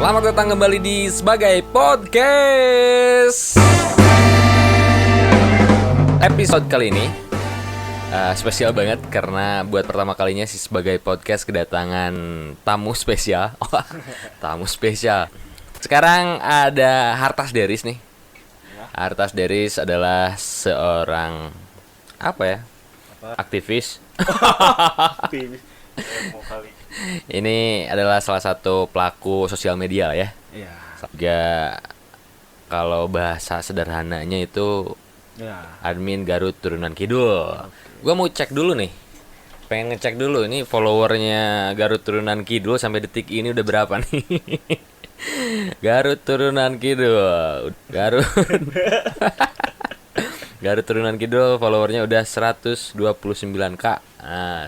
Selamat datang kembali di Sebagai Podcast. Episode kali ini spesial banget karena buat pertama kalinya sih Sebagai Podcast kedatangan tamu spesial. Tamu spesial. Sekarang ada Hartas Deris nih. Hartas Deris adalah seorang aktivis. Ini adalah salah satu pelaku sosial media ya. Iya. Juga kalau bahasa sederhananya itu admin Garut Turunan Kidul. Gua mau cek dulu nih. Pengen ngecek dulu ini followernya Garut Turunan Kidul sampai detik ini udah berapa nih? Garut Turunan Kidul. Garut Turunan Kidul followernya udah 129k.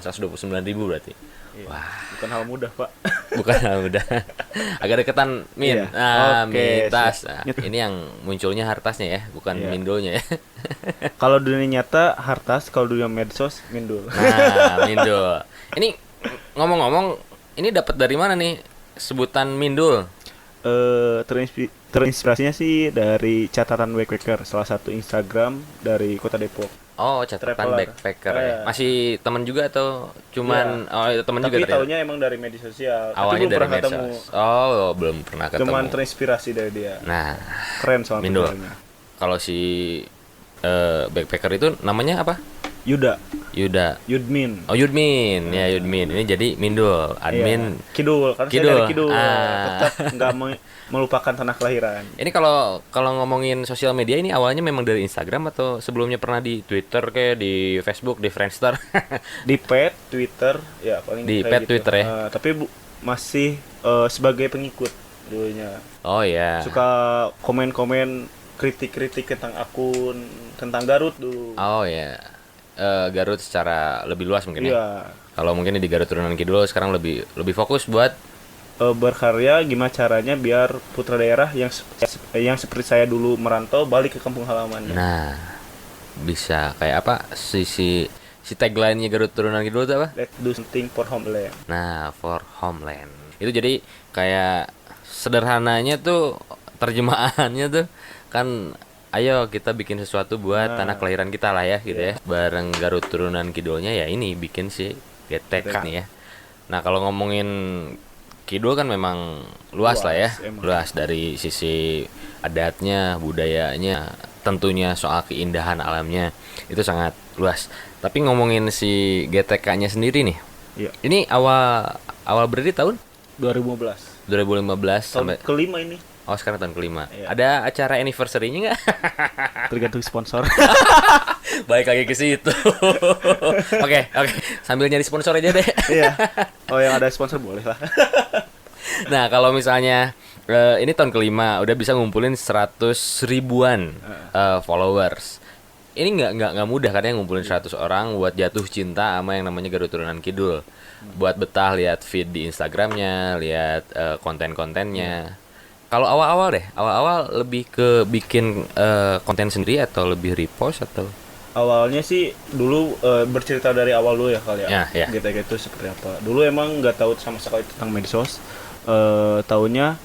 129.000 berarti. Wah, bukan hal mudah, Pak. Bukan hal mudah. Agak deketan Min. Iya. Mintas. Ini yang munculnya Hartasnya ya, bukan Mindulnya ya. Kalau dunia nyata Hartas, kalau dunia medsos Mindul. Nah, Mindul. Ini ngomong-ngomong, ini dapat dari mana nih sebutan Mindul? Terinspirasinya sih dari catatan backpacker, salah satu Instagram dari Kota Depok. Oh, catatan Traveler. backpacker ya. Masih teman juga atau cuman teman juga Tapi ternyata? taunya emang dari media sosial. Awalnya belum dari pernah ketemu. medsos. Oh, belum pernah ketemu. Cuman terinspirasi dari dia. Nah, Keren soal Mindul. tulisannya. Kalau si backpacker itu namanya apa? Yuda, Oh, Yudmin. Yudmin. Ya, Yudmin. Ini jadi Mindul, admin. Iya. Kidul, karena Kidul. saya dari Kidul. Ah. Tetap enggak melupakan tanah kelahiran. Ini kalau ngomongin sosial media ini awalnya memang dari Instagram atau sebelumnya pernah di Twitter kayak di Facebook, di Friendster? Di pet Twitter ya paling Di kayak pet gitu. Twitter ya? Tapi masih sebagai pengikut dulunya. Oh ya. Suka komen-komen kritik-kritik tentang akun, tentang Garut dulu. Oh ya. Garut secara lebih luas mungkin ya. Iya. Kalau mungkin di Garut Turunan Kidul sekarang lebih fokus buat Berkarya gimana caranya biar putra daerah yang seperti saya dulu merantau balik ke kampung halamannya. nah bisa kayak apa si tagline-nya Garut Turunan Kidul itu apa? Let's do something for homeland. Nah, for homeland. Itu jadi kayak sederhananya tuh terjemahannya tuh kan ayo kita bikin sesuatu buat tanah kelahiran kita lah ya gitu ya. Bareng Garut Turunan Kidulnya ya ini bikin si GTK nih ya. Nah, kalau ngomongin Kidul kan memang luas lah ya. Emang. Luas dari sisi adatnya, budayanya, tentunya soal keindahan alamnya. Itu sangat luas. Tapi ngomongin si GTK-nya sendiri nih. Iya. Ini awal berdiri tahun 2015. 2015 sampai Kelima ini. oh sekarang tahun kelima. Iya. Ada acara anniversary-nya nggak? Tergantung sponsor. Baik lagi ke situ. Oke. Sambil nyari sponsor aja deh. Iya. Oh, yang ada sponsor boleh lah. Nah, kalau misalnya ini tahun kelima udah bisa ngumpulin 100 ribuan followers. Ini nggak mudah kan ya ngumpulin 100 orang buat jatuh cinta sama yang namanya Garut Turunan Kidul. Buat betah lihat feed di Instagramnya, lihat konten-kontennya. Kalau awal-awal lebih ke bikin konten sendiri atau lebih repost atau? Awalnya sih dulu bercerita dari awal dulu ya kali ya. Ya. GTK itu seperti apa. Dulu emang nggak tahu sama sekali tentang medsos. Taunya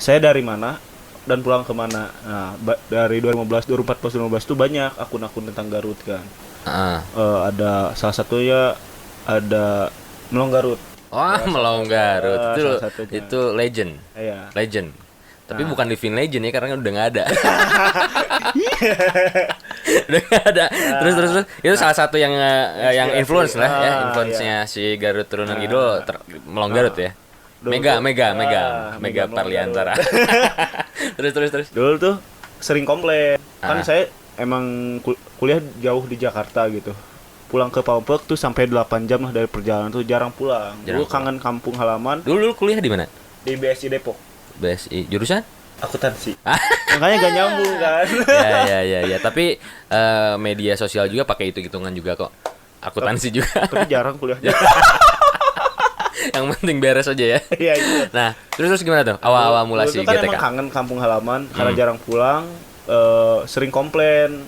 saya dari mana dan pulang kemana. Nah, dari 2014 2015 tuh banyak akun-akun tentang Garut kan. Ada salah satunya ada Melong Garut. Wah, Melong Garut salah satunya. itu legend. Iya. Legend. Tapi bukan Living Legend ya karena udah nggak ada. Udah nggak ada. Terus itu salah satu yang influence lah ya, influence-nya si Garut Turunan Kidul Melong Garut ya. Mega Parliantara. Terus. Dulu tuh sering komplain. Kan saya emang kuliah jauh di Jakarta gitu. Pulang ke Papua tuh sampai 8 jam lah dari perjalanan tuh jarang pulang. Dulu kangen kampung halaman. Dulu kuliah di mana? Di BSI Depok. BSI jurusan? Akuntansi. Makanya gak nyambung kan. Ya. Tapi media sosial juga pakai hitung-hitungan juga kok. Akuntansi juga. Tapi jarang kuliahnya. Yang penting beres aja ya. Iya. Nah, terus gimana tuh? Awal-awal mulai si kan GTK. emang kangen kampung halaman karena jarang pulang. Sering komplain,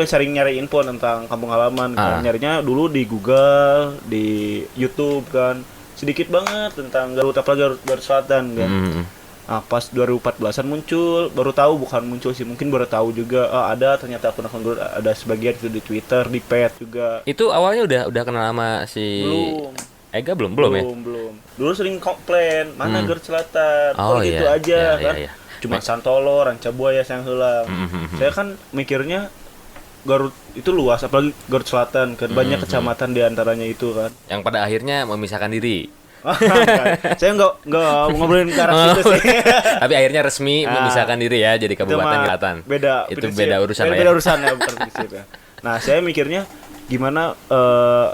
sering nyari info tentang kampung halaman. Nyarinya dulu di Google, di YouTube kan, sedikit banget tentang Garut, apalagi Garut Selatan kan. Nah, pas 2014-an muncul, baru tahu, bukan muncul sih, mungkin baru tahu juga ada ternyata akun-akun Garut, ada sebagian itu di Twitter, di Pet juga. Itu awalnya udah kenal sama si Belum. Ega belum ya? Belum. Dulu sering komplain, mana Garut Selatan. Oh, Kalau gitu iya. aja Iya, kan. iya, iya. Cuma Santolo, Ranca Buaya yang hilang. Saya kan mikirnya Garut itu luas, apalagi Garut Selatan kan banyak kecamatan di antaranya itu kan. Yang pada akhirnya memisahkan diri. Saya nggak ngobrolin ke arah situ sih. Tapi akhirnya resmi memisahkan diri ya jadi Itu Kabupaten mah Selatan. Beda Itu prinsip. beda urusan lah ya. Beda urusan ya, bukan prinsip ya. Nah, saya mikirnya gimana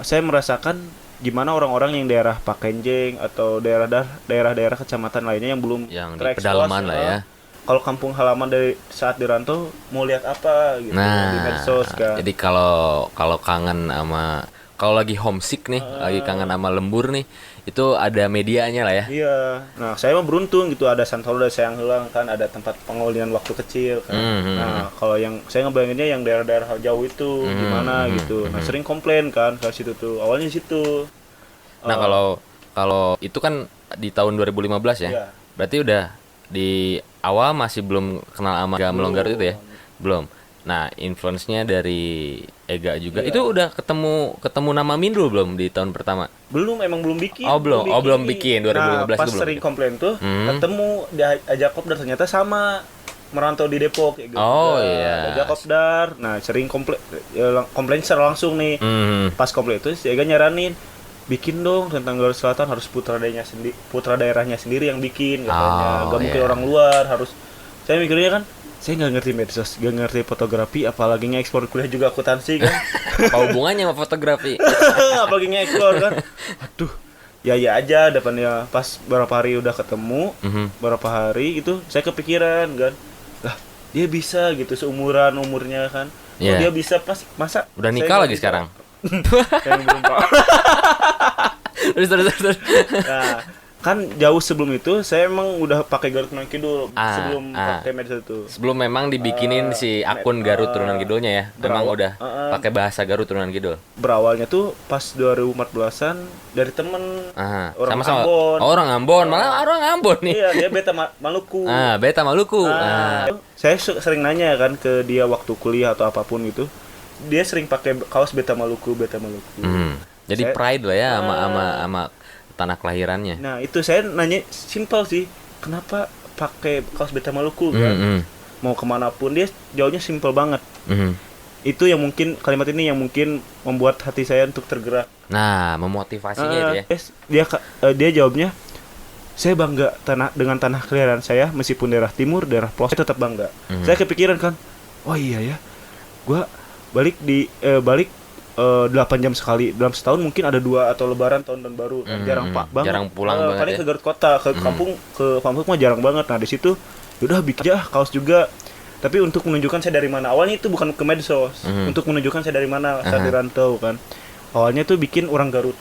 saya merasakan gimana orang-orang yang daerah Pakenjeng atau daerah-daerah kecamatan lainnya yang belum Yang di terekspos, pedalaman lah ya. Kalau kampung halaman dari saat dirantau mau lihat apa gitu di medsos kan. Jadi kalau kangen sama kalau lagi homesick nih, lagi kangen sama lembur nih, itu ada medianya lah ya. Iya. Nah, saya mah beruntung gitu, ada Santolo dan Sayang Helang kan, ada tempat pengolian waktu kecil kan. Nah, kalau yang saya ngebayanginnya yang daerah-daerah jauh itu gimana gitu. Nah, sering komplain kan ke situ tuh. Awalnya di situ. Nah, kalau itu kan di tahun 2015 ya. Iya. Berarti udah di awal masih belum kenal sama Ega Melong Garut itu ya? Belum. Nah, influence-nya dari Ega juga. Iya. Itu udah ketemu nama Mindul belum di tahun pertama? Emang belum bikin. Oh, belum bikin. 2015 nah, pas itu belum sering bikin. komplain tuh, ketemu diajak kopdar ternyata sama merantau di Depok ya gitu. Oh, iya. Diajak kopdar. Nah, sering komplain secara langsung nih. Pas komplain itu si Ega nyaranin bikin dong tentang Garut Selatan, harus putra daerahnya sendiri yang bikin katanya. Gak mungkin orang luar, harus. Saya mikirnya kan saya nggak ngerti medsos, nggak ngerti fotografi, apalagi ngekspor kuliah juga akuntansi kan. Apa hubungannya sama fotografi? Apalagi ngekspor kan. Aduh, ya aja depannya. Pas beberapa hari udah ketemu, beberapa hari itu saya kepikiran kan, lah dia bisa gitu umurnya kan. Oh, Yeah. dia bisa pas masa Udah saya nikah nggak lagi bisa? sekarang. Yang belum Pak. Terus. Nah, kan jauh sebelum itu saya emang udah pakai Garut Turunan Kidul sebelum ah. pakai medsos itu. Sebelum memang dibikinin si akun Garut Turunan Kidulnya ya. Memang udah pakai bahasa Garut Turunan Kidul. Berawalnya tuh pas 2014-an dari temen orang Sama-sama. Ambon. Oh, orang Ambon, malah orang Ambon nih. Iya, dia beta Maluku. Beta Maluku. Saya sering nanya kan ke dia waktu kuliah atau apapun gitu. Dia sering pakai kaos beta Maluku. Jadi pride lah ya sama tanah kelahirannya. Nah, itu saya nanya simpel sih. Kenapa pakai kaos beta Maluku kan? Mau kemanapun dia jawabnya simpel banget. Itu yang mungkin kalimat ini yang mungkin membuat hati saya untuk tergerak. Nah, memotivasinya itu ya. Dia jawabnya, saya bangga dengan tanah kelahiran saya, meskipun daerah timur, daerah pelosok, saya tetap bangga. Saya kepikiran kan, oh iya ya, gua balik 8 jam sekali dalam setahun, mungkin ada 2 atau lebaran tahun baru kan. Jarang banget. Jarang pulang banget paling ya. ke Garut kota, ke kampung mah jarang banget. Nah, di situ udah bikin aja kaos juga. Tapi untuk menunjukkan saya dari mana. Awalnya itu bukan ke medsos, untuk menunjukkan saya dari mana saat dirantau kan. Awalnya tuh bikin orang Garut.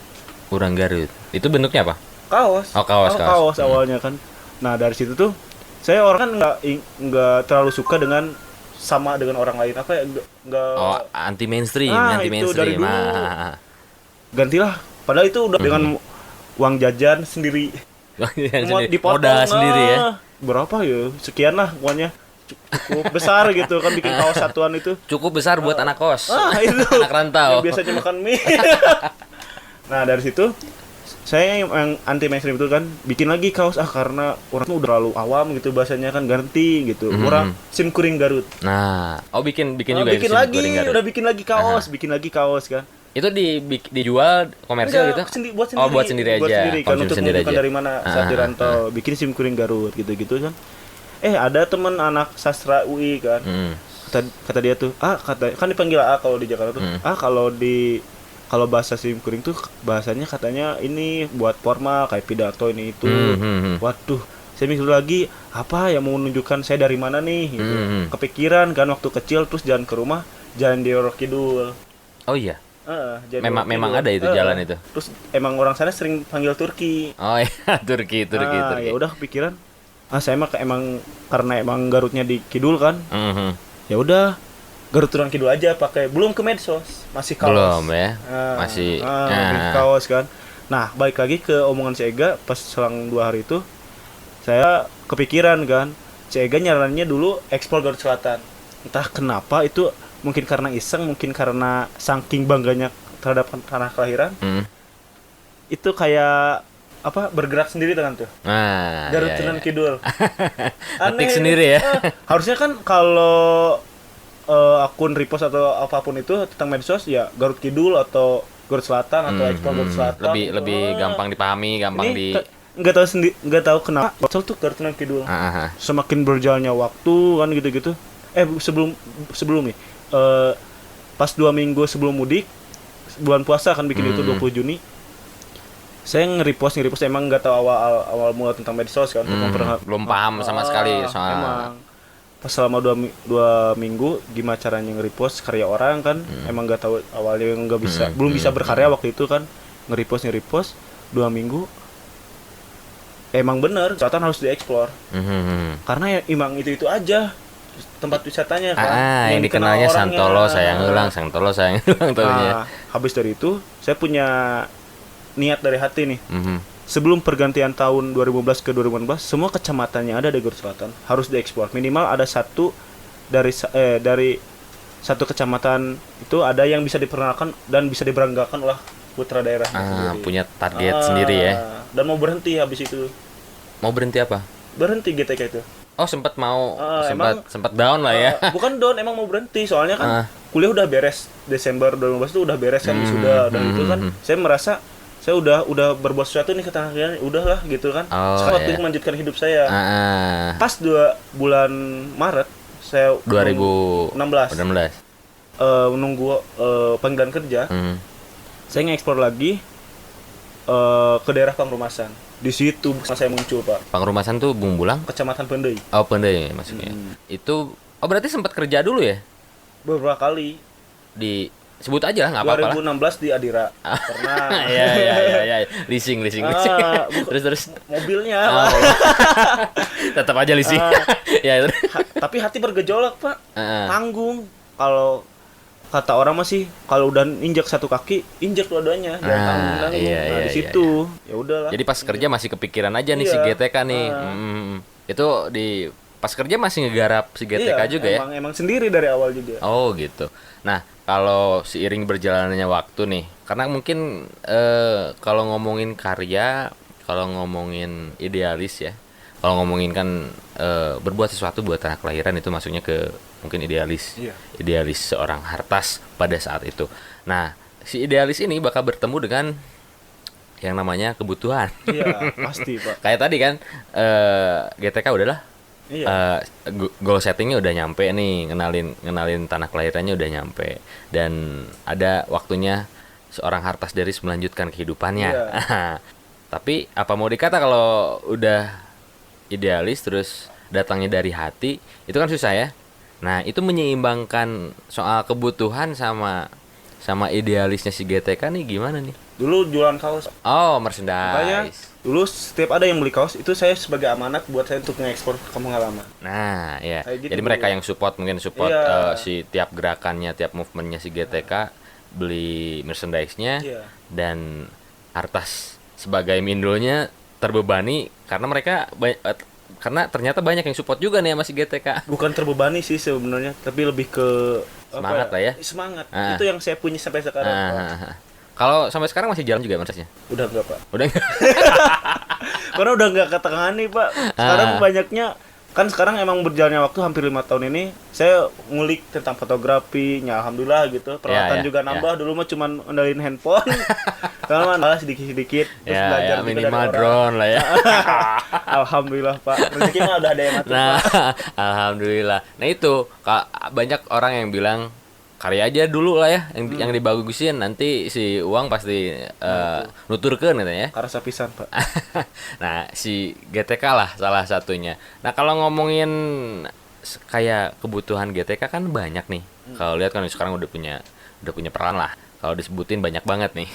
Orang Garut. Itu bentuknya apa? Kaos. Oh, kaos. Awalnya kan. Nah, dari situ tuh saya orang kan nggak terlalu suka dengan sama dengan orang lain, apa ya, nggak anti mainstream, itu dari dulu. Gantilah, padahal itu udah dengan uang jajan sendiri, modal sendiri ya. Berapa ya, sekian lah pokoknya, cukup besar gitu kan, bikin kaos satuan itu Cukup besar buat anak kos. itu anak rantau yang biasanya makan mie. Nah, dari situ saya yang anti mainstream itu kan bikin lagi kaos karena orang tuh udah terlalu awam gitu bahasanya kan, ganti gitu. Orang SIM kuring Garut. Nah, bikin juga bikin SIM lagi, kuring Garut. udah bikin lagi kaos kan. Itu dijual komersial gitu? Buat sendiri. Oh, buat sendiri aja. Kan, untuk sendiri menunjukkan aja. dari mana saat dirantau, bikin SIM kuring Garut gitu-gitu kan. Ada teman anak sastra UI kan. Kata dia tuh, kan dipanggil kalau di Jakarta tuh. Kalau bahasa SIM kuring tuh bahasanya katanya ini buat formal kayak pidato ini itu. Waduh, saya mikir lagi apa yang mau menunjukkan saya dari mana nih gitu. Kepikiran kan waktu kecil, terus jalan ke rumah, jalan di Roro Kidul. Oh iya. Memang Kidul. ada itu jalan itu. Terus emang orang sana sering panggil Turki. Oh iya, Turki. Ya udah kepikiran. Saya mah emang karena emang Garutnya di Kidul kan. Ya udah Garut Turunan Kidul aja pakai, belum ke medsos, masih kaos. Belum ya. Masih kaos kan. Nah, balik lagi ke omongan si Ega, pas selang 2 hari itu saya kepikiran kan. Si Ega nyarannya dulu ekspor Garut Selatan. Entah kenapa itu, mungkin karena iseng, mungkin karena saking bangganya terhadap tanah kelahiran. Itu kayak apa, bergerak sendiri dengan tuh. Nah, Garut iya, Sunan iya. Kidul. Ngetik sendiri ya. Harusnya kan kalau akun repost atau apapun itu tentang medsos ya Garut Kidul atau Garut Selatan atau ekspor Garut Selatan. Lebih gampang dipahami, gampang Ini di nggak tahu kenapa Ponsel tuh Garut Sunan Kidul. Semakin berjalannya waktu kan gitu-gitu. Sebelum nih, pas 2 minggu sebelum mudik, bulan puasa kan bikin itu 20 Juni. Saya nge-repost emang nggak tahu awal mula tentang medsos kan, belum paham sama sekali soal. Emang pas selama 2 minggu gimana caranya nge-repost karya orang kan, emang nggak tahu awalnya, nggak bisa, belum bisa berkarya waktu itu kan, nge-repost 2 minggu. Emang bener, selatan harus dieksplor. Karena ya, emang itu aja tempat wisatanya kan. Yang dikenalnya Santolo sayang ulang tahunya. Habis dari itu, saya punya niat dari hati nih. Sebelum pergantian tahun 2015 ke 2016, semua kecamatannya ada di Garut Selatan harus dieksplor. Minimal ada satu dari satu kecamatan itu ada yang bisa diperkenalkan dan bisa diberanggakan oleh putra daerah. Punya target sendiri ya. Dan mau berhenti habis itu. Mau berhenti apa? Berhenti GTK itu. Oh, sempat down lah ya. Bukan down, emang mau berhenti. Soalnya kan kuliah udah beres Desember 2015 itu udah beres kan, sudah. Dan itu kan saya merasa saya udah berbuat sesuatu nih ke tanah air, udahlah gitu kan. Sekarang waktu itu melanjutkan hidup saya. Pas 2 bulan Maret saya 2016 menunggu panggilan kerja. Saya nge-explore lagi ke daerah Pangrumasan. Di situ saya muncul, Pak. Pangrumasan tuh Bumbulang? Kecamatan Pendai. Oh, Pendai maksudnya. Itu berarti sempat kerja dulu ya? Beberapa kali. Sebut aja lah, nggak apa-apa lah. 2016 di Adira. Pernah. Iya. Leasing. Terus mobilnya. Tetap aja leasing. Ya. Tapi hati bergejolak, Pak. Tanggung. Kalau kata orang masih kalau udah injak satu kaki, injak dua-duanya, jangan tanggung. Di situ. Ya udahlah. Jadi pas kerja masih kepikiran aja nih si GTK nih. Itu di pas kerja masih ngegarap si GTK juga ya? Emang sendiri dari awal juga. Oh gitu. Nah, kalau seiring berjalannya waktu nih, karena mungkin kalau ngomongin karya, kalau ngomongin idealis ya, kalau ngomongin kan berbuat sesuatu buat tanah kelahiran itu maksudnya ke mungkin idealis. Idealis seorang Hartas pada saat itu. Nah, si idealis ini bakal bertemu dengan yang namanya kebutuhan. Iya, pasti, Pak. Kayak tadi kan GTK udahlah. Goal settingnya udah nyampe nih, ngenalin tanah kelahirannya udah nyampe, dan ada waktunya seorang Hartas Deris melanjutkan kehidupannya. Tapi apa mau dikata kalau udah idealis terus datangnya dari hati, itu kan susah ya. Nah, itu menyeimbangkan soal kebutuhan sama idealisnya si GTK nih gimana nih? Dulu jualan kaos. Oh, merchandise. Makanya dulu setiap ada yang beli kaos itu saya sebagai amanat buat saya untuk ngekspor ke halaman. Nah, ya. Gitu. Jadi mereka yang support si tiap gerakannya, tiap movementnya si GTK, beli merchandise-nya, dan Hartas sebagai mindulnya terbebani karena ternyata banyak yang support juga nih sama si GTK. Bukan terbebani sih sebenarnya, tapi lebih ke semangat lah ya. Semangat. Itu yang saya punya sampai sekarang. Kalau sampai sekarang masih jalan juga merchandise-nya? Udah enggak, Pak. Udah enggak? Karena udah enggak ketangani, Pak. Sekarang banyaknya kan sekarang emang berjalannya waktu hampir 5 tahun ini saya ngulik tentang fotografi, alhamdulillah gitu. Peralatan juga nambah. Dulu mah cuman ngendalin handphone. Sekarang malah sedikit-sedikit terus belajar minimal drone lah ya. Alhamdulillah, Pak. Rezeki mah udah ada yang ngatur, Nah, Pak. alhamdulillah. Nah itu banyak orang yang bilang karya aja dulu lah ya yang dibagusin, nanti si uang pasti nuturkeun katanya ya. Karasa pisan, Pak. Nah, si GTK lah salah satunya. Nah, kalau ngomongin kayak kebutuhan GTK kan banyak nih. Kalau lihat kan sekarang udah punya peran lah. Kalau disebutin banyak banget nih.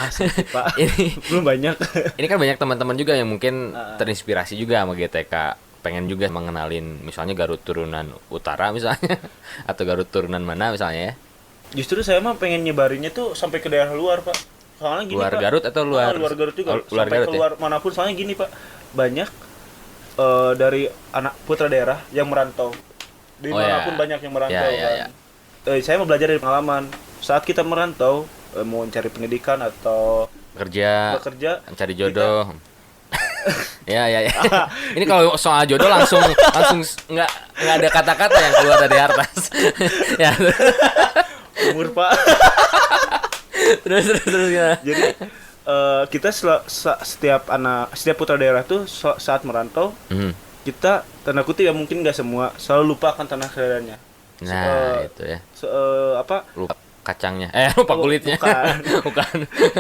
Sakit, Pak. Ini belum banyak. Ini kan banyak teman-teman juga yang mungkin terinspirasi juga sama GTK. Pengen juga mengenalin misalnya Garut turunan utara misalnya atau Garut turunan mana misalnya ya. Justru saya mah pengen nyebarinnya tuh sampai ke daerah luar, Pak. Soalnya gini, luar Pak. Garut atau luar luar Garut juga. Luar sampai Garut keluar ya? Manapun, soalnya gini, Pak. Banyak dari anak putra daerah yang merantau. Di Oh, mana ya. pun banyak yang merantau Ya, ya, kan. ya. Saya mau belajar dari pengalaman. Saat kita merantau, mau cari pendidikan atau Kerja, bekerja, cari jodoh. Ya, ya, ya. Ini kalau soal jodoh langsung nggak ada kata-kata yang keluar dari Artas. Ya. umur Pak. Terus ya. Jadi kita setiap putra daerah tuh saat merantau, Hmm. kita tanda kutip ya mungkin nggak semua selalu lupa akan tanah kelahirannya. Nah, itu ya. Apa? Lupa kacangnya. Lupa Oh, kulitnya. bukan. Bukan.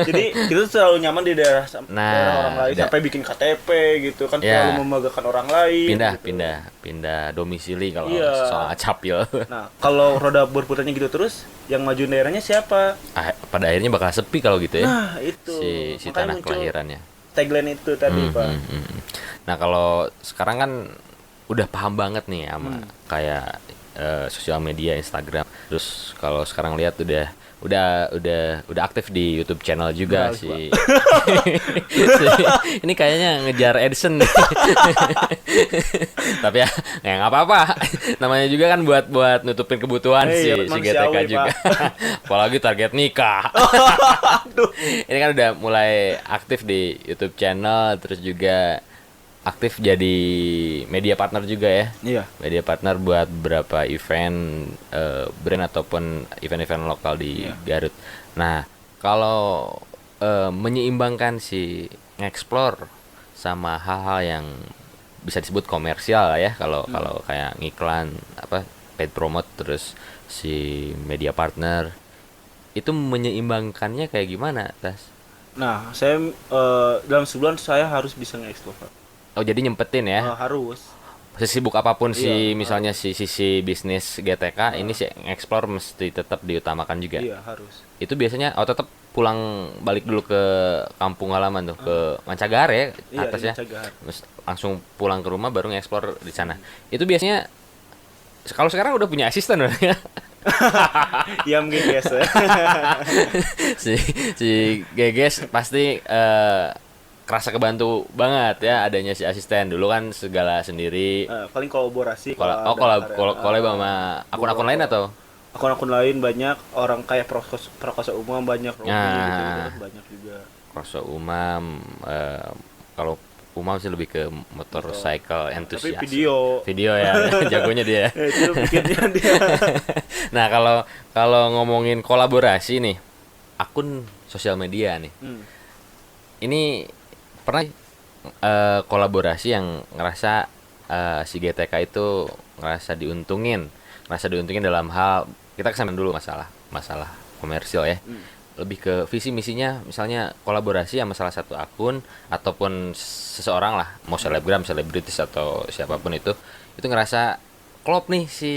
Jadi kita tuh selalu nyaman di daerah, Nah, daerah orang lain sampai bikin KTP gitu kan, Ya. selalu membanggakan orang lain. gitu. Pindah domisili kalau Iya. soal capil. Nah, kalau roda berputarnya gitu terus, yang maju daerahnya siapa? Pada akhirnya bakal sepi kalau gitu ya. Nah, itu. Si Makanya tanah muncul kelahirannya. tagline itu tadi, Pak. Nah, kalau sekarang kan udah paham banget nih sama kayak sosial media, Instagram. Terus kalau sekarang lihat udah aktif di YouTube channel juga Udah, sih. Ini kayaknya ngejar AdSense nih. Tapi ya nggak apa-apa. Namanya juga kan buat nutupin kebutuhan si GTK manusiawi, juga. Apalagi target nikah. Ini kan udah mulai aktif di YouTube channel, terus juga aktif jadi media partner juga ya. Iya. Media partner buat beberapa event brand ataupun event-event lokal di Garut. Nah, kalau menyeimbangkan si nge-explore sama hal-hal yang bisa disebut komersial lah ya, kalau kayak ngiklan apa paid promote terus si media partner itu menyeimbangkannya kayak gimana, Tas? Nah, saya dalam sebulan saya harus bisa nge-explore. Oh, jadi nyempetin ya. Harus. Sesibuk apapun Iya, misalnya si sisi bisnis GTK ini sih explore mesti tetap diutamakan juga. Iya, harus. Itu biasanya tetap pulang balik dulu ke kampung halaman tuh, ke Mancagar ya Iya, atasnya. di Mancagar. Terus langsung pulang ke rumah baru nge-explore di sana. Itu biasanya kalau sekarang udah punya asisten udah ya. Iya, mungkin biasa. si Geges pasti kerasa kebantu banget ya adanya si asisten. Dulu kan segala sendiri. Paling kolaborasi. Kolab sama akun-akun lain atau? Akun-akun lain banyak, orang kayak Prakosa Umam banyak, Robi gitu, banyak juga. Prakosa Umam, kalau Umam sih lebih ke motorcycle enthusiast. Tapi video ya, jagonya dia. itu bikinnya dia. Nah, kalau ngomongin kolaborasi nih, akun sosial media nih. Ini pernah kolaborasi yang ngerasa si GTK itu ngerasa diuntungin dalam hal kita kesampaian dulu masalah komersial ya. Lebih ke visi misinya, misalnya kolaborasi sama salah satu akun ataupun seseorang lah, mau selebgram, selebritis atau siapapun itu ngerasa klop nih si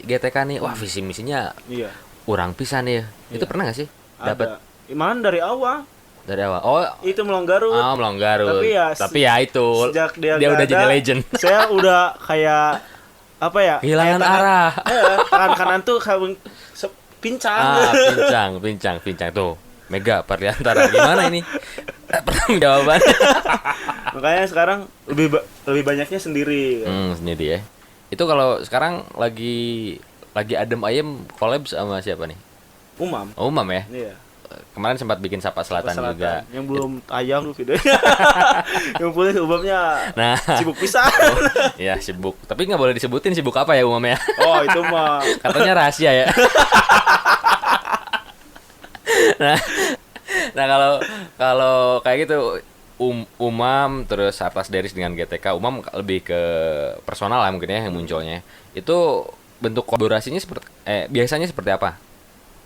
GTK nih, wah visi misinya urang pisan ya. Itu pernah nggak sih dapat? Iman dari awal. Dari awal. Oh, itu Melonggarut. Melonggarut. Tapi ya itu sejak dia udah jadi legend. Saya udah kayak apa ya? Kehilangan arah. Tangan kanan tuh pincang. Pincang tuh. Mega Parliantara. Gimana ini? Jawaban. Makanya sekarang lebih banyaknya sendiri. Sendiri ya. Itu kalau sekarang lagi adem ayem collab sama siapa nih? Umam. Oh, Umam ya? Iya. Kemarin sempat bikin Sapa Selatan juga. Yang belum tayang tuh videonya. Yang boleh Umamnya sibuk pisan. Iya, sibuk. Tapi nggak boleh disebutin sibuk apa ya Umamnya. Oh, itu mah. Katanya rahasia ya. Nah kalau kayak gitu Umam terus Atlas Deris dengan GTK, Umam lebih ke personal lah mungkin ya yang munculnya. Itu bentuk kolaborasinya biasanya seperti apa?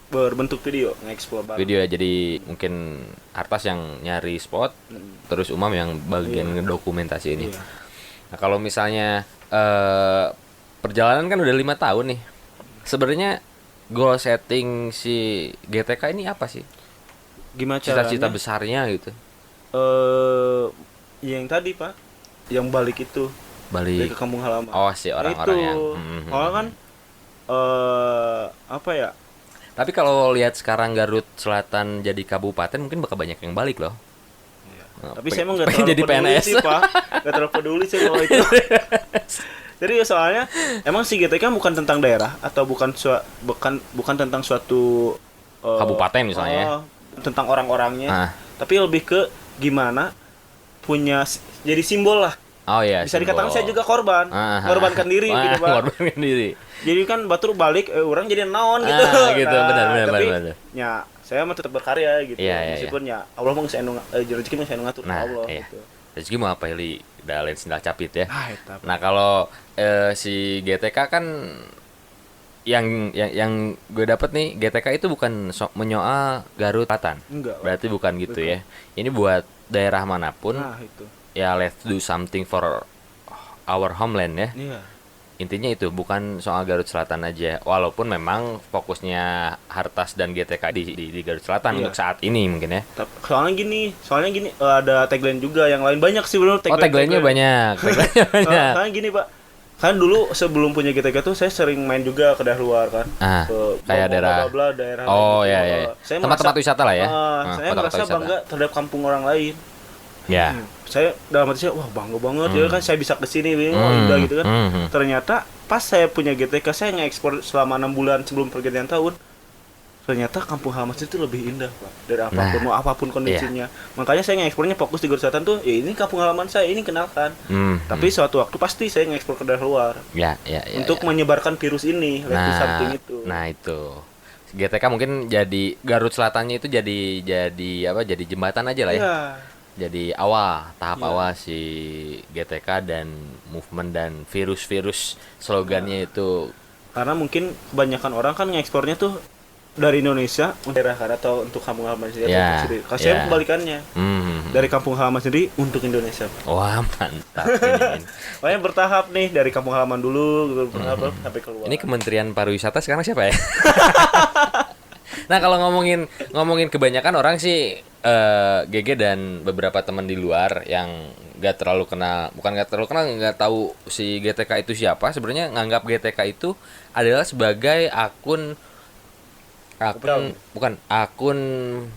Berbentuk video, nge-explore bareng. Video ya, jadi mungkin Artas yang nyari spot, terus Umam yang bagian dokumentasi ini. Nah, kalau misalnya perjalanan kan udah 5 tahun nih. Sebenarnya goal setting si GTK ini apa sih? Gimana caranya? Cita-cita besarnya gitu. Yang tadi, Pak. Yang balik itu. Balik ke kampung halaman. Oh, si orang-orang yang kalau kan apa ya? Tapi kalau lihat sekarang Garut Selatan jadi kabupaten mungkin bakal banyak yang balik loh. Tapi saya emang nggak pengen terlalu jadi peduli PNS. sih Pak, nggak terlalu peduli sih kalau itu. Jadi ya soalnya emang si GTK bukan tentang daerah atau bukan tentang suatu Kabupaten misalnya ya. tentang orang-orangnya, Ah. tapi lebih ke gimana jadi simbol lah. Oh iya. Bisa dikatakan simbol. saya juga korban, korbankan diri Wah, gitu Pak. Korbankan diri. Jadi kan batur balik orang jadi naon gitu. Gitu, benar. Tapi ya saya mah tetap berkarya gitu. Iya. Meskipun ya Allah mah saya rezeki mah saya ngatur Nah, Allah iya. gitu. Rezeki mau apa Li? Udah lain sendal capit ya. Eta. Nah, kalau si GTK kan yang gue dapet nih, GTK itu bukan menyoal Garut Selatan. Enggak. Berarti bukan gitu ya. Ini buat daerah manapun. Nah, itu. Ya let's do something for our homeland ya. Iya. Intinya itu bukan soal Garut Selatan aja. Walaupun memang fokusnya Hartas dan GTK di Garut Selatan Iya. untuk saat ini mungkin ya. Soalnya gini ada tagline juga yang lain banyak sih benar Tagline-nya banyak. Tagline-nya banyak. Soalnya gini Pak, kan dulu sebelum punya GTK tuh saya sering main juga ke daerah luar kan. Kayak daerah Oh lain iya gitu. iya. Saya Tempat-tempat merasa- wisata lah ya. Saya kota-kota merasa wisata. bangga terhadap kampung orang lain. Ya. Saya dalam hati saya wah bangga banget ya kan saya bisa kesini indah gitu kan. Ternyata pas saya punya GTK saya ngekspor selama 6 bulan sebelum pergantian tahun. Ternyata kampung halaman itu lebih indah Pak dari apapun mau apapun kondisinya. Makanya saya ngekspornya fokus di Garut Selatan tuh ya ini kampung halaman saya ini kenalkan. Tapi suatu waktu pasti saya ngekspor ke daerah luar. Ya. Untuk menyebarkan virus ini lewat samping itu. Nah itu. GTK mungkin jadi Garut Selatannya itu jadi apa? Jadi jembatan aja lah ya. Iya. Jadi tahap awal si GTK dan movement dan virus-virus slogannya itu. Karena mungkin kebanyakan orang kan ngekspornya tuh dari Indonesia untuk daerah kan atau untuk kampung halaman sendiri. Ya, Kalau saya ya. kebalikannya. Dari kampung halaman sendiri untuk Indonesia. Wah mantap ini. Makanya bertahap nih dari kampung halaman dulu gitu, bertahap sampai keluar. Ini Kementerian Pariwisata sekarang siapa ya? Nah kalau ngomongin kebanyakan orang sih GG dan beberapa teman di luar yang nggak terlalu kenal, nggak tahu si GTK itu siapa. Sebenarnya nganggap GTK itu adalah sebagai akun akun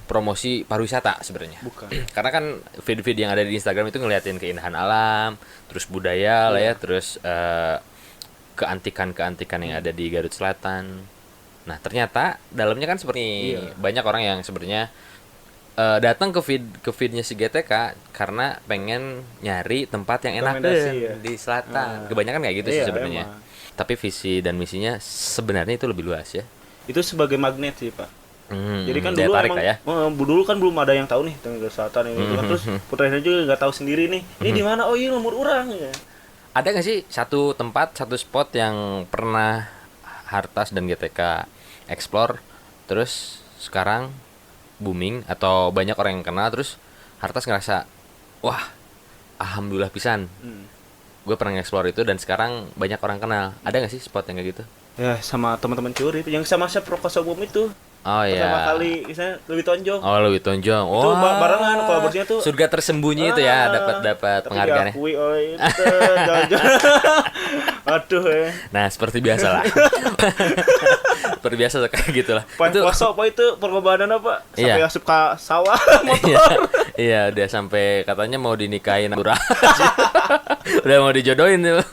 promosi pariwisata sebenarnya. Bukan. Karena kan feed-feed yang ada di Instagram itu ngeliatin keindahan alam, terus budaya lah ya, terus keantikan yang ada di Garut Selatan. Nah ternyata dalamnya kan seperti banyak orang yang sebenarnya datang ke feednya si GTK karena pengen nyari tempat yang enak di selatan. Kebanyakan kayak gitu sih sebenarnya. Tapi visi dan misinya sebenarnya itu lebih luas ya. Itu sebagai magnet sih Pak. Jadi kan daya dulu tarik emang lah ya. Dulu kan belum ada yang tahu nih tentang Garut Selatan ini kan terus putranya juga nggak tahu sendiri nih. Ini di mana? Oh iya nomor orang ya. Ada nggak sih satu spot yang pernah Hartas dan GTK explore terus sekarang booming atau banyak orang yang kenal terus Hartas ngerasa wah alhamdulillah pisan gue pernah nge-explore itu dan sekarang banyak orang kenal. Ada nggak sih spot yang kayak gitu? Ya sama teman-teman curi yang sama saya Prokosa Bom itu. Oh iya. Pertama kali misalnya lebih tonjong. Oh lebih tonjong. Itu barengan kolaborasinya tuh. Surga tersembunyi itu ya dapat penghargaannya. Diakui oleh itu jalan-jalan. Aduh ya. Nah seperti biasa lah. Seperti biasa kayak gitulah. Itu puasa apa itu perlombaan apa? Sampai asup ke sawah motor. Iya, udah sampai katanya mau dinikahin Lurah. Udah mau dijodohin tuh.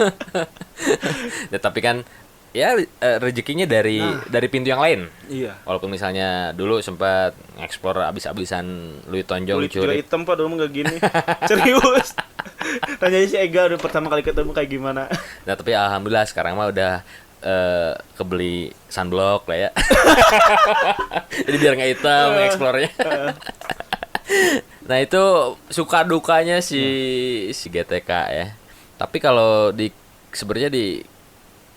Ya, tapi kan ya rezekinya dari pintu yang lain. Iya. Walaupun misalnya dulu sempat ngeksplor abis-abisan Louis Tonjong kulit juga hitam Pak dulu nggak gini. Serius. Tanya si Ega udah pertama kali ketemu kayak gimana. Nah tapi alhamdulillah sekarang mah udah kebeli sunblock lah ya. Jadi biar nggak hitam ngeksplornya. Nah itu suka dukanya si GTK ya. Tapi kalau sebenarnya di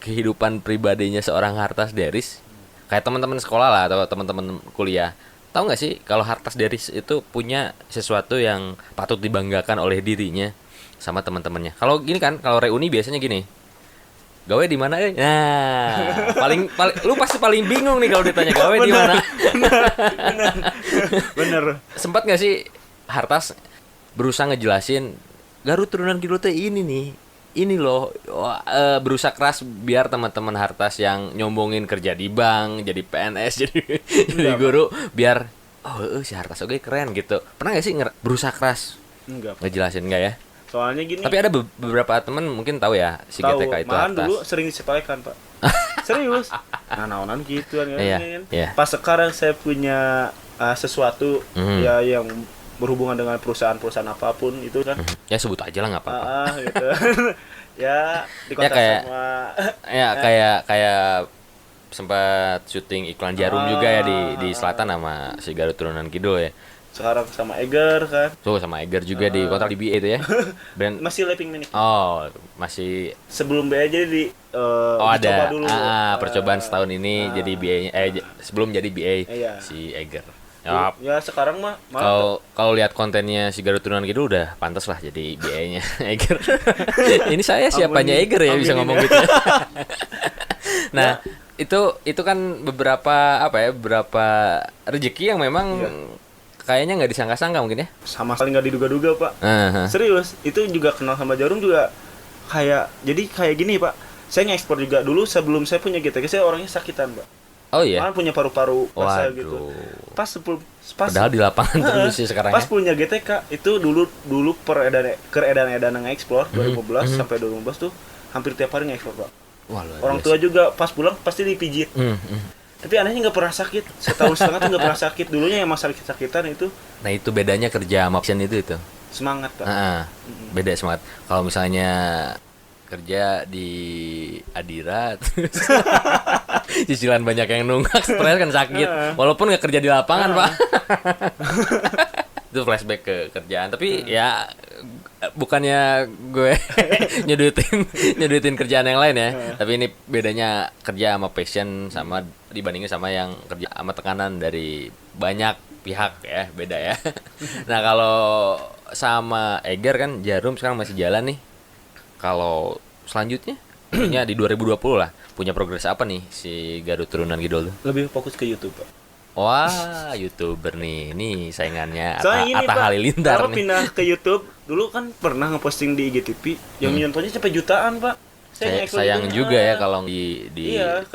kehidupan pribadinya seorang Hartas Deris, kayak teman-teman sekolah lah atau teman-teman kuliah, tahu nggak sih kalau Hartas Deris itu punya sesuatu yang patut dibanggakan oleh dirinya sama teman-temannya. Kalau gini kan, kalau reuni biasanya gini, gawe di mana? Nah, paling lu pasti paling bingung nih kalau ditanya gawe di mana. Bener. Sempat nggak sih Hartas berusaha ngejelasin Garut turunan Kidul teh ini loh, berusaha keras biar teman-teman Hartas yang nyombongin kerja di bank, jadi PNS, jadi guru, biar si Hartas oke keren gitu. Pernah gak sih berusaha keras Enggak. Ngejelasin enggak ya? Soalnya gini. Tapi ada beberapa teman mungkin tahu ya si tahu, GTK itu malahan atas. dulu sering disepelekan, Pak. Serius. Nah, naonan gitu kan. Iya, iya. Pas sekarang saya punya sesuatu ya yang berhubungan dengan perusahaan-perusahaan apapun itu kan. Ya sebut aja lah nggak apa-apa. Gitu. Ya di kontak kayak- sama Ya kayak sempat syuting iklan jarum juga ya di selatan sama si Garut Turunan Kidul ya. sekarang sama Eger kan. Tuh sama Eger juga di kontrak di BA itu ya. Brand. Masih Laping Mini. Oh, masih. Sebelum BA jadi Oh dicoba ada. dulu. Percobaan setahun ini jadi BA-nya sebelum jadi BA Iya. si Eger. Ya, Ya, sekarang mah kalau lihat kontennya si Garut Turunan Kidul udah pantas lah jadi BA-nya Eger. Ini saya siapanya Aminin, Eger ya bisa aminin ngomong ya. gitu. Nah, itu kan beberapa rezeki yang memang kayaknya nggak disangka-sangka mungkin ya. sama sekali nggak diduga-duga, Pak. Aha. Serius, itu juga kenal sama Jarum juga kayak gini, Pak. Saya ngekspor juga dulu sebelum saya punya GTK, saya orangnya sakitan, Pak. Oh iya. Malah punya paru-paru basah Waduh. gitu. Pas Padahal di lapangan terus sih sekarang pas ya. punya GTK itu dulu keredaran nge-explore 2015 sampai 2015 tuh hampir tiap hari nge-explore, Pak. Wah, luar Orang biasa. tua juga pas pulang pasti dipijit. Hmm. Tapi anehnya nggak pernah sakit. Setahun setengah tuh nggak pernah sakit. Dulunya emang sakit-sakitan itu Nah, itu bedanya kerja sama passion itu. semangat, Pak. Beda semangat. Kalau misalnya kerja di Adira terus cicilan banyak yang nunggak, stres kan sakit. Walaupun nggak kerja di lapangan, Pak. Itu flashback ke kerjaan. Tapi ya bukannya gue nyudutin kerjaan yang lain ya. Tapi ini bedanya kerja sama passion sama dibandingin sama yang kerja sama tekanan dari banyak pihak ya, beda ya. Nah, kalau sama Eger kan Jarum sekarang masih jalan nih. Kalau selanjutnya ya di 2020 lah punya progres apa nih si Garut Turunan Kidul tuh? Lebih fokus ke YouTube, Pak. Wah, YouTuber nih. Ini saingannya Soalnya gini, Atta Pak, Halilintar apa nih. pindah ke YouTube, dulu kan pernah ngeposting di IGTV yang nontonnya sampai jutaan, Pak. Sayang juga ya kalau di Iya,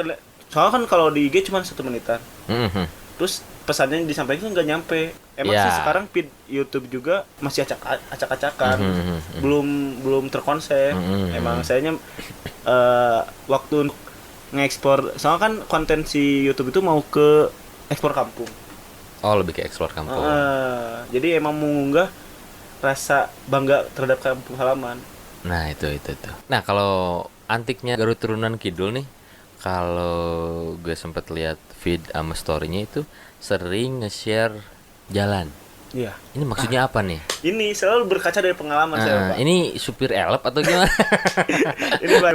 soalnya kan kalau di IG cuma 1 menitan. Mhm. Terus pesannya yang disampaikan nggak nyampe. Emang Ya. sih sekarang feed YouTube juga masih acak-acakan. Mhm. Belum terkonsep. Mhm. Emang sayanya waktu ngekspor, soalnya kan konten si YouTube itu mau ke ekspor kampung. Oh, lebih ke explore kampung. Jadi emang mengunggah rasa bangga terhadap kampung halaman. Nah, itu. Nah, kalau antiknya Garut Turunan Kidul nih, kalau gue sempet lihat feed sama story-nya itu sering nge-share jalan. Iya. Ini maksudnya apa nih? Ini selalu berkaca dari pengalaman saya, Pak. Ini supir elep atau gimana? Ini Pak.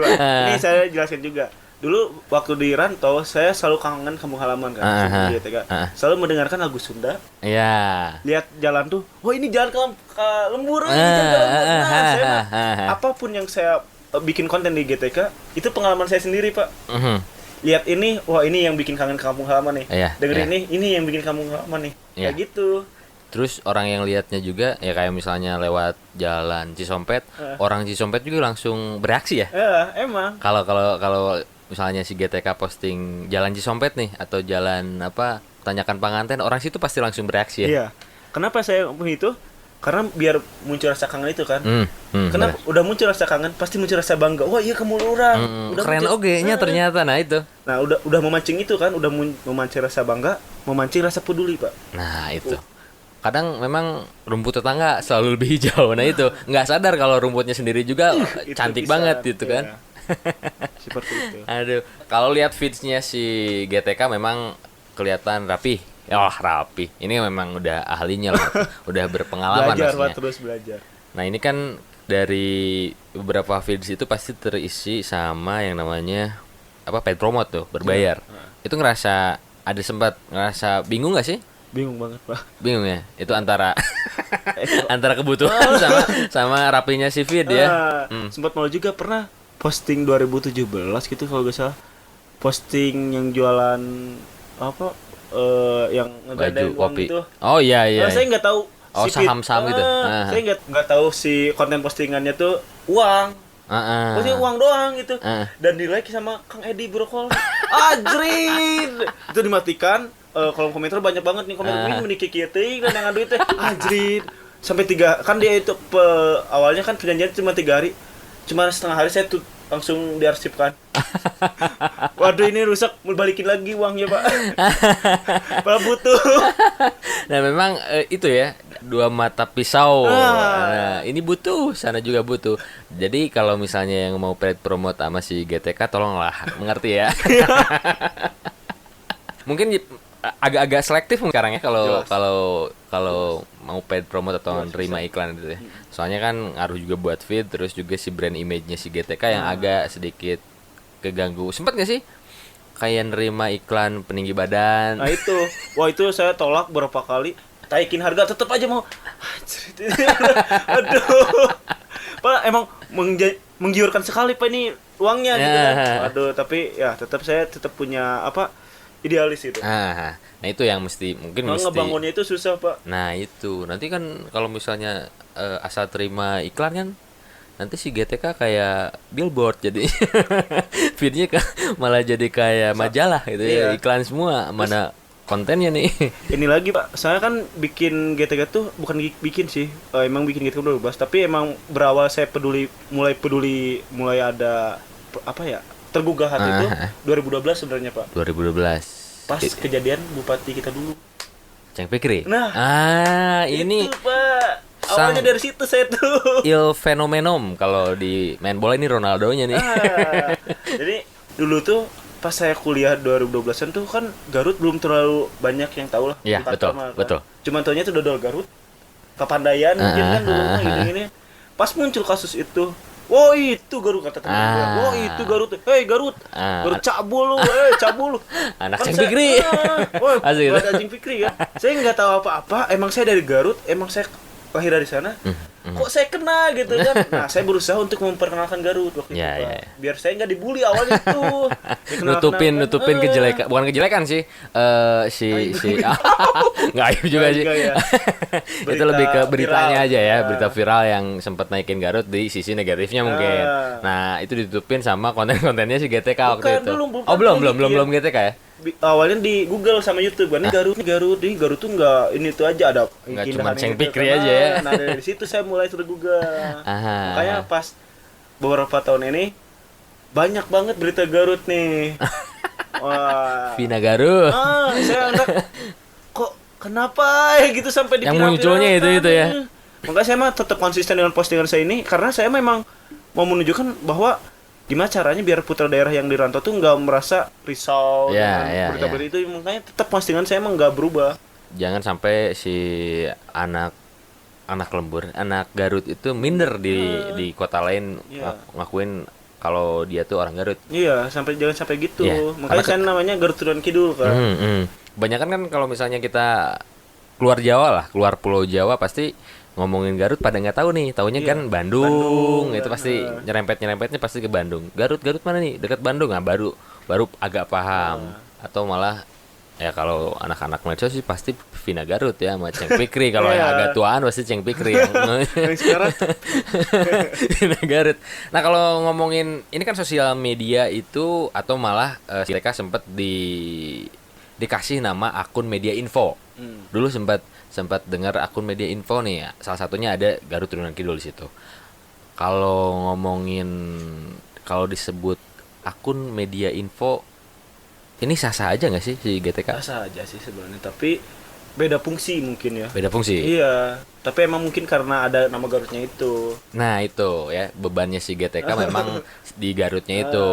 Ini saya jelasin juga. Dulu waktu di rantau, saya selalu kangen kampung halaman kan. Sebelum di GTK. Selalu mendengarkan lagu Sunda. Iya. Lihat jalan tuh, wah ini jalan ke Lembur, ini jalan ke Lembur. Nah, saya apapun yang saya bikin konten di GTK, itu pengalaman saya sendiri, Pak. Mhm. Lihat ini, wah ini yang bikin kangen kampung halaman nih. Iya, Dengerin iya. ini yang bikin kampung halaman nih. Iya. Kayak gitu. Terus orang yang lihatnya juga ya kayak misalnya lewat jalan Cisompet, orang Cisompet juga langsung bereaksi ya. Emang. Kalau misalnya si GTK posting jalan Cisompet nih atau jalan apa tanyakan pengantin, orang situ pasti langsung bereaksi ya. Iya. Kenapa saya begitu? Karena biar muncul rasa kangen itu kan. Kenapa udah muncul rasa kangen, pasti muncul rasa bangga. Wah, iya kamu orang. Udah Keren muncul- oge-nya ternyata. Nah, itu. Nah, udah memancing itu kan, udah memancing rasa bangga, memancing rasa peduli, Pak. Nah, itu. Kadang memang rumput tetangga selalu lebih hijau. Nah, itu. Nggak sadar kalau rumputnya sendiri juga Itu cantik bisa, banget gitu iya. kan. Seperti itu. Aduh, kalau lihat feeds-nya si GTK memang kelihatan rapi. Wah, rapi. Ini memang udah ahlinya lah. Udah berpengalaman Belajar, Pak, maksudnya. terus belajar. Nah, ini kan dari beberapa feeds itu pasti terisi sama yang namanya apa paid promote tuh, berbayar. Itu ada sempat ngerasa bingung gak sih? Bingung banget, Pak. Bingung ya? Itu antara antara kebutuhan sama rapinya si feed ya. Sempat malu juga pernah posting 2017 gitu kalau gak salah. Posting yang jualan apa yang Baju ngegadain uang kopi. gitu. Oh iya iya. Saya nggak tahu Oh, si feed- saham-saham gitu. Saya nggak tahu si konten postingannya tuh uang. Maksudnya uang doang gitu. Dan di like sama Kang Edi Brokol. Ajrit. Itu dimatikan. Kolom komentar banyak banget nih komentar ini menikiki teh kan yang duit teh. Ajrit. sampai 3 kan dia itu awalnya kan perjanjian cuma 3 hari, cuma setengah hari saya tuh langsung diarsipkan. Waduh ini rusak, mau balikin lagi uangnya pak. Padahal butuh. Nah memang itu ya, dua mata pisau. Nah, ini butuh, sana juga butuh. Jadi kalau misalnya yang mau paid promote sama si GTK, tolonglah mengerti ya. Mungkin agak-agak selektif sekarang ya kalau Jelas. kalau mau paid promote atau nerima iklan gitu ya. Soalnya kan ngaruh juga buat feed, terus juga si brand image-nya si GTK yang agak sedikit keganggu. Sempat gak sih kayak nerima iklan peninggi badan? Nah itu, wah itu saya tolak berapa kali. Taikin harga tetap aja mau. Aduh, pak emang menggiurkan sekali pak ini uangnya gitu kan. Aduh tapi ya saya tetap punya apa idealis itu. Nah itu yang mungkin Kalau mesti. ngebangunnya itu susah pak. Nah itu nanti kan kalau misalnya asal terima iklan kan, nanti si GTK kayak billboard jadi feednya malah jadi kayak majalah gitu ya, Iya. iklan semua, mana kontennya nih. Ini lagi pak, saya kan bikin GTK tuh bukan bikin sih, emang bikin GTK 2012, tapi emang berawal saya mulai ada apa ya tergugah hati itu 2012 sebenarnya pak. 2012 Pas kejadian bupati kita dulu. Ceng Fikri. Nah, Ini itu pak, awalnya dari situ saya tuh. il fenomenom kalau di main bola ini Ronaldo-nya nih. Jadi dulu tuh pas saya kuliah 2012-an tuh kan Garut belum terlalu banyak yang tahu lah. Iya, Di betul, Kaltama, kan. betul. Cuman taunya tuh dodol Garut. Kepandaian mungkin kan dulu mah gini-gini. Pas muncul kasus itu, oh itu Garut kata teman gue. Oh itu Garut. Hei Garut. Garut cabul lu, cabul lu. Anak Kan Ceng saya- Fikri. Wah, Asik gitu. ada Ceng Fikri ya. Saya nggak tahu apa-apa. Emang saya dari Garut. Emang saya lahir dari sana. Kok saya kena gitu kan? Nah, saya berusaha untuk memperkenalkan Garut waktu Ya, itu, ya, Pak. ya. Biar saya nggak dibully awalnya tuh. nutupin kejelekan, bukan kejelekan sih, si nggak aib juga Nggak sih. juga ya. Itu Berita lebih ke beritanya viral. aja ya, Ah. berita viral yang sempat naikin Garut di sisi negatifnya mungkin. Nah itu ditutupin sama konten-kontennya si GTK waktu Bukan, itu. belum Belum GTK ya. Awalnya di Google sama YouTube kan, ini Garut tuh nggak ini tuh aja ada Nggak keindahan cuma Ceng ini, Fikri kan. aja ya. Nah, dari situ saya mulai tergugah. Aha. Makanya pas beberapa tahun ini banyak banget berita Garut nih. Wah. Vina Garut. Saya anggap kok kenapa ya gitu sampai di Yang munculnya itu ya. Makanya saya mah tetap konsisten dengan postingan saya ini karena saya memang mau menunjukkan bahwa gimana caranya biar putra daerah yang dirantau tuh nggak merasa risau Ya, dengan ya, berita-berita itu. Makanya tetap postingan saya emang nggak berubah. Jangan sampai si anak lembur, anak Garut itu minder di kota lain Iya. ngakuin kalau dia tuh orang Garut. Iya, jangan sampai gitu. Iya, Makanya karena saya namanya Garut Turunan Kidul kan. Kebanyakan kan kalau misalnya kita keluar Jawa lah, keluar Pulau Jawa pasti ngomongin Garut pada nggak tahu nih, taunya Iya, kan Bandung, itu kan, pasti nyerempetnya pasti ke Bandung. Garut mana nih? Dekat Bandung. Nah, baru agak paham. Atau malah ya kalau anak-anak medsos sih pasti Vina Garut ya sama Ceng Fikri. Kalau yang Iya. agak tuaan pasti Ceng Fikri yang Yang sekarang Vina Garut. Nah kalau ngomongin ini kan sosial media itu atau malah mereka sempat dikasih nama akun media info. Dulu sempat dengar akun media info nih ya. Salah satunya ada Garut Turunan Kidul di situ. Kalau disebut akun media info ini sah-sah aja nggak sih si GTK? biasa aja sih sebenarnya, tapi beda fungsi mungkin ya. Beda fungsi. Iya, tapi emang mungkin karena ada nama Garutnya itu. Nah itu ya bebannya si GTK memang di Garutnya itu.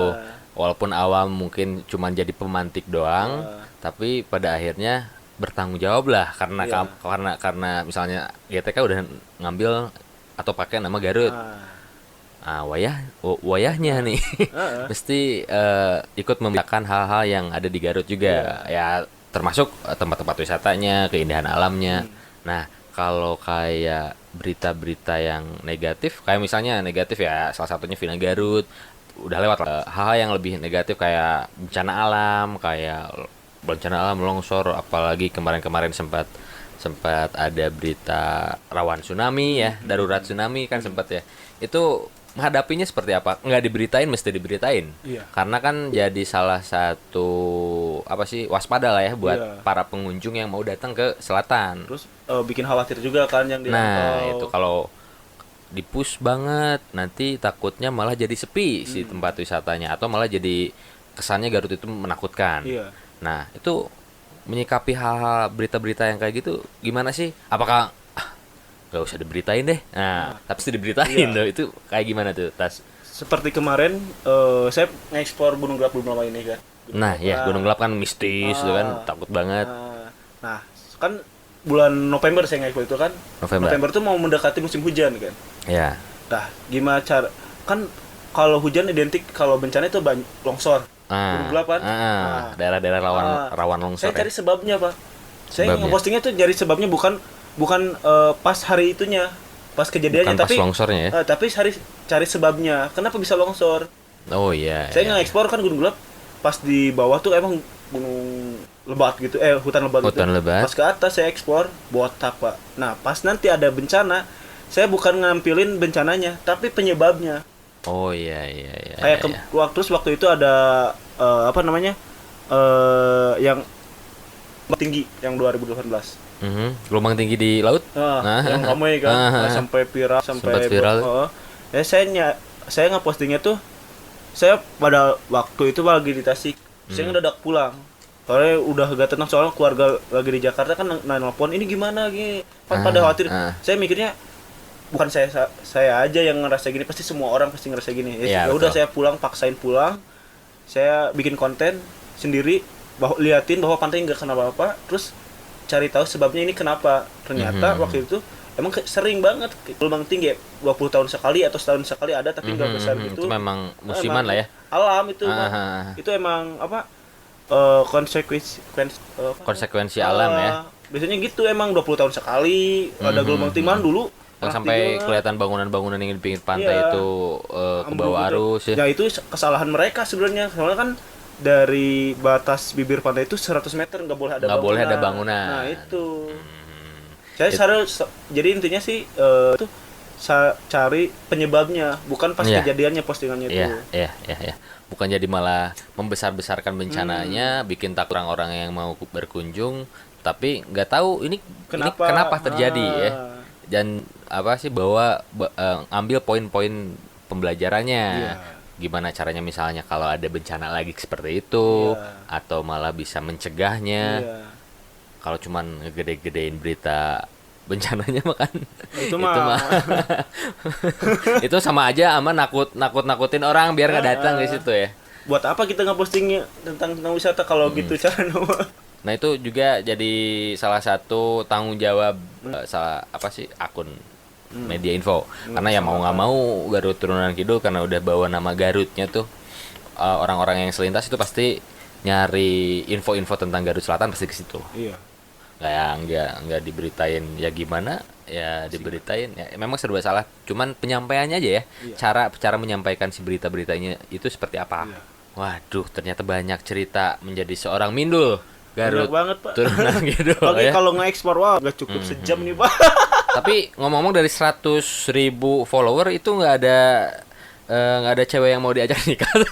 Walaupun awam mungkin cuma jadi pemantik doang, tapi pada akhirnya bertanggung jawab lah karena Iya. karena misalnya GTK udah ngambil atau pakai nama Garut. Wayahnya nih mesti ikut membiarkan hal-hal yang ada di Garut juga ya, termasuk tempat-tempat wisatanya, keindahan alamnya. Nah kalau kayak berita-berita yang negatif, kayak misalnya negatif ya salah satunya Vina Garut udah lewat lah. Hal-hal yang lebih negatif kayak bencana alam longsor, apalagi kemarin-kemarin sempat ada berita rawan tsunami ya, darurat tsunami kan sempat ya. Itu menghadapinya seperti apa? Nggak diberitain, mesti diberitain. Iya. Karena kan jadi salah satu waspada lah ya buat Iya. para pengunjung yang mau datang ke selatan. Terus bikin khawatir juga kan yang Nah, dirantau. itu kalau di-push banget nanti takutnya malah jadi sepi si tempat wisatanya atau malah jadi kesannya Garut itu menakutkan. Iya. Nah, itu menyikapi hal-hal berita-berita yang kayak gitu gimana sih? Apakah gak usah diberitain deh? Nah, tapi sih diberitain Iya. loh. Itu kayak gimana tuh, Tas? Seperti kemarin saya nge-explore Gunung Gelap belum lama ini kan. Nah, ya Gunung Gelap kan mistis tuh kan, takut banget. Nah, kan bulan November saya nge-explore itu kan. November. Tuh mau mendekati musim hujan kan. Ya. Nah, gimana cara kan kalau hujan identik kalau bencana itu longsor. Gunung Gelap kan. Daerah-daerah rawan longsor Saya cari sebabnya, Pak. Saya Sebabnya? ngepostingnya tuh cari sebabnya bukan pas hari itunya, pas kejadiannya, Bukan pas tapi longsornya ya? tapi cari sebabnya. Kenapa bisa longsor? Oh iya. Saya iya. nge-explore kan Gunung Gelap, pas di bawah tuh emang gunung lebat gitu, hutan lebat gitu. Hutan lebat. Pas ke atas saya explore botak, Pak. Nah, pas nanti ada bencana, saya bukan ngampilin bencananya, tapi penyebabnya. Oh iya iya iya. Kayak iya. waktu itu ada apa namanya? Yang tinggi yang 2018. Gelombang tinggi di laut? Yang ramai kan, sampai viral, Sempat viral. Saya ngepostingnya tuh, saya pada waktu itu lagi di Tasik, saya ngedadak pulang. Soalnya udah gak tenang, soalnya keluarga lagi di Jakarta kan nelpon, ini gimana gini. Pada khawatir. Saya mikirnya bukan saya aja yang ngerasa gini, pasti semua orang pasti ngerasa gini. Iya, Ya udah betul. saya paksain pulang. Saya bikin konten sendiri, liatin bahwa pantai nggak kenapa-apa, terus cari tahu sebabnya ini kenapa. Ternyata waktu itu emang sering banget gelombang tinggi, 20 tahun sekali atau setahun sekali ada, tapi nggak besar gitu. Itu memang musiman lah ya. Alam itu Bang. Ah. Itu emang apa? Konsekuensi alam ya. Biasanya gitu, emang 20 tahun sekali ada gelombang tinggi. Malah dulu Yang pernah sampai tiga, kelihatan bangunan-bangunan yang di pinggir pantai Iya. itu ke ambruk bawah gitu. arus ya. Ya itu kesalahan mereka sebenarnya. Soalnya kan dari batas bibir pantai itu 100 meter nggak boleh ada Nggak bangunan. boleh ada bangunan. Nah itu. Saya jadi intinya sih itu cari penyebabnya, bukan pas Iya. kejadiannya postingannya itu. Iya. Bukan jadi malah membesar-besarkan bencananya, bikin takut orang-orang yang mau berkunjung, tapi nggak tahu ini kenapa terjadi ya. Dan ambil poin-poin pembelajarannya. Iya. Gimana caranya misalnya kalau ada bencana lagi seperti itu, Iya. atau malah bisa mencegahnya. Iya. Kalau cuman ngegede-gedein berita bencananya mah kan Itu mah. itu sama aja sama nakutin orang biar nggak datang ke situ ya. Buat apa kita ngeposting tentang wisata kalau gitu cara Nah itu juga jadi salah satu tanggung jawab akun media info, karena ya mau nggak mau Garut Turunan Kidul karena udah bawa nama Garutnya tuh, orang-orang yang selintas itu pasti nyari info-info tentang Garut Selatan pasti ke situ. Iya. Nggak diberitain ya gimana ya diberitain ya memang serba salah, cuman penyampaiannya aja ya. Iya. Cara menyampaikan si berita-beritanya itu seperti apa. Iya. Waduh, ternyata banyak cerita menjadi seorang Mindul Garut Banyak banget, Pak. Turunan gitu Apalagi ya. kalau nge-ekspor, wah nggak cukup sejam nih, Pak. Tapi ngomong-ngomong dari 100.000 follower itu nggak ada cewek yang mau diajak nikah tuh.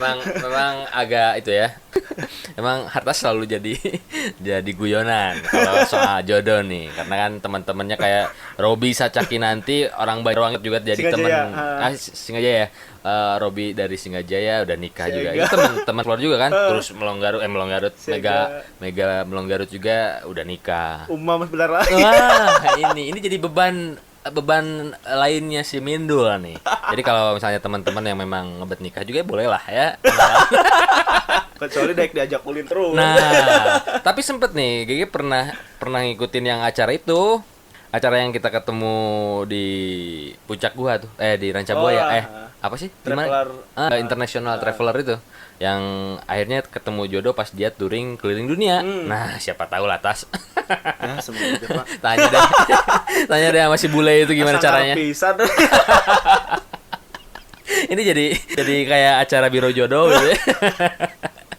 memang agak itu ya. Emang harta selalu jadi guyonan kalau soal jodoh nih, karena kan teman-temannya kayak Robi Sacaki nanti orang Banyuwangi juga jadi teman Singajaya. Robi dari Singajaya udah nikah juga. Itu teman keluar juga kan. Terus Melonggarut Mega Melonggarut juga udah nikah. Mas benar lagi. Wah, ini jadi beban lainnya si Mindul nih. Jadi kalau misalnya teman-teman yang memang ngebet nikah juga boleh lah ya. Kecuali diajak ulin terus. Nah, tapi sempet nih, Gigi pernah ngikutin yang acara itu. Acara yang kita ketemu di Puncak Gua tuh, di Ranca Buaya. Apa sih? Gimana? International Traveler itu. Yang akhirnya ketemu jodoh pas dia touring keliling dunia. Nah, siapa tahu lah Tas. Ya, semoga Pak. Tanya deh sama si bule itu gimana caranya. Ini jadi kayak acara biro jodoh gitu ya.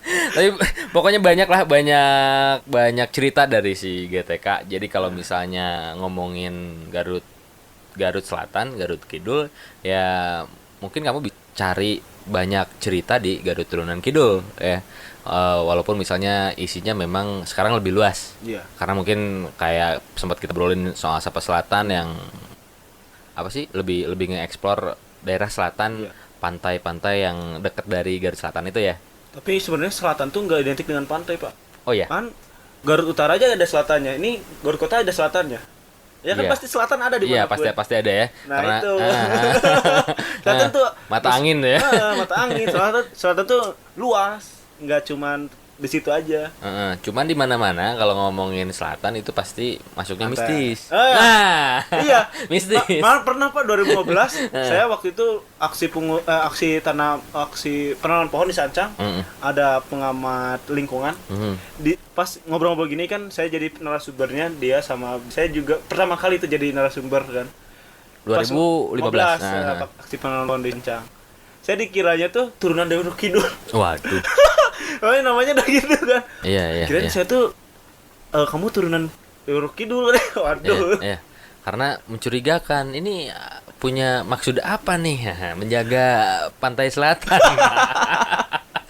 Tapi pokoknya banyak cerita dari si GTK. Jadi kalau misalnya ngomongin Garut Selatan, Garut Kidul, ya mungkin kamu bisa cari banyak cerita di Garut Turunan Kidul ya. Walaupun misalnya isinya memang sekarang lebih luas. Iya. Karena mungkin kayak sempat kita brolin soal Sapa Selatan yang apa sih lebih nge-explore daerah selatan, Iya. pantai-pantai yang dekat dari Garut Selatan itu ya. Tapi sebenarnya selatan tuh nggak identik dengan pantai, Pak. Oh ya. Kan Garut Utara aja ada selatannya. Ini Garut Kota ada selatannya. Ya kan Iya. pasti selatan ada di Iya, mana pasti ada ya. Nah, Karena itu. Selatan tuh mata angin ya. mata angin. Selatan tuh luas, nggak cuman di situ aja. Cuman di mana-mana kalau ngomongin selatan itu pasti masuknya Pantai. mistis. Nah, iya. Mistis. Malah pernah Pak 2015 saya waktu itu aksi penanaman pohon di Sancang. Ada pengamat lingkungan. Pas ngobrol-ngobrol gini kan saya jadi narasumbernya, dia sama saya juga pertama kali itu jadi narasumber kan. 2015. Aksi penanaman pohon di Sancang. Saya dikiranya tuh turunan Dewi Kidul. Waduh. Oh, namanya udah gitu kan. Iya. Kirain saya tuh kamu turunan Dewi Kidul. Waduh. Iya. Karena mencurigakan ini punya maksud apa nih? Menjaga pantai selatan.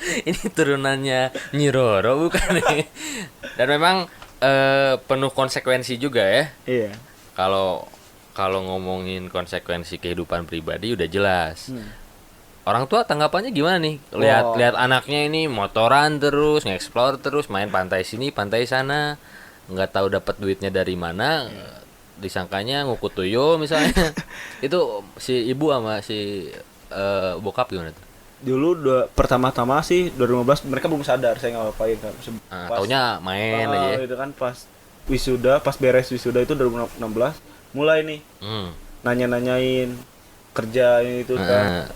Ini turunannya Nyi Roro bukan nih? Dan memang penuh konsekuensi juga ya. Iya. Kalau ngomongin konsekuensi kehidupan pribadi udah jelas. Orang tua tanggapannya gimana nih? Lihat anaknya ini motoran terus, nge-explore terus, main pantai sini, pantai sana, nggak tahu dapat duitnya dari mana, disangkanya ngukut tuyul misalnya. Itu si ibu sama si bokap gimana tuh? Dulu pertama-tama sih 2015 mereka belum sadar saya ngapain kan. Taunya main aja. Itu kan pas beres wisuda itu 2016 mulai nih nanya-nanyain kerja itu kan.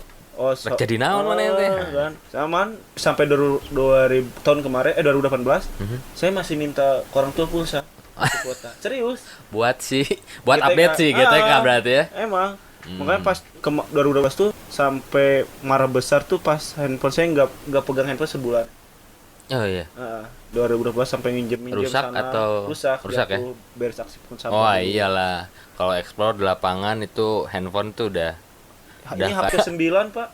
Jadi naon mana ente? Kan. Samaan sampai 2000 tahun kemarin 2018 saya masih minta ke orang tua pulsa ke kota. Serius. Buat GTK. update sih GTK berarti ya. Emang. Makanya pas 2012 tuh sampai marah besar tuh pas handphone saya nggak pegang handphone sebulan. Oh iya. 2012 sampai minjem Rusak sana. atau rusak ya? Beres aksi pun sama. Oh iyalah. Kalau explore di lapangan itu handphone tuh udah ini HP 9 Pak.